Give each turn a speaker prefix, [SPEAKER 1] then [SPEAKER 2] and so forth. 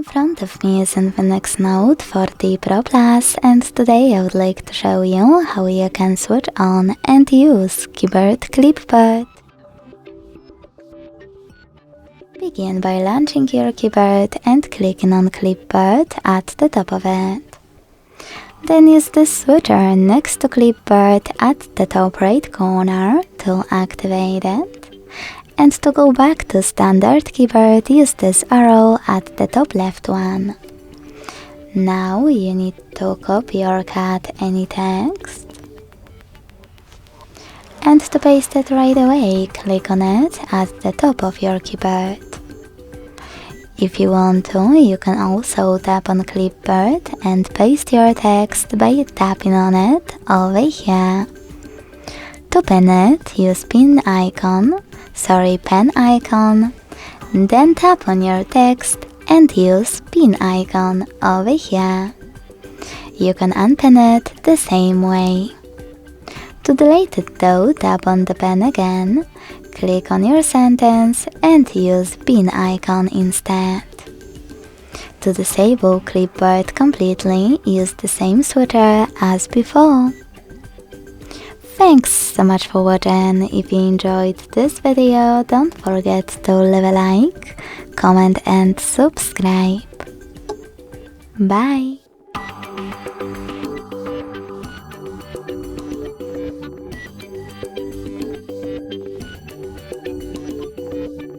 [SPEAKER 1] front of me is Infinix Note 40 Pro Plus, and today I would like to show you how you can switch on and use keyboard Clipboard. Begin by launching your keyboard and clicking on Clipboard at the top of it. Then use the switcher next to Clipboard at the top right corner to activate it. And to go back to standard keyboard, use this arrow at the top left one. Now you need to copy or cut any text. And to paste it right away, click on it at the top of your keyboard. If you want to, you can also tap on Clipboard and paste your text by tapping on it over here. To pin it, use pen icon, then tap on your text and use pin icon over here. You can unpin it the same way. To delete it though, tap on the pen again, click on your sentence and use pin icon instead. To disable Clipboard completely, use the same switcher as before. Thanks so much for watching. If you enjoyed this video, don't forget to leave a like, comment and subscribe. Bye!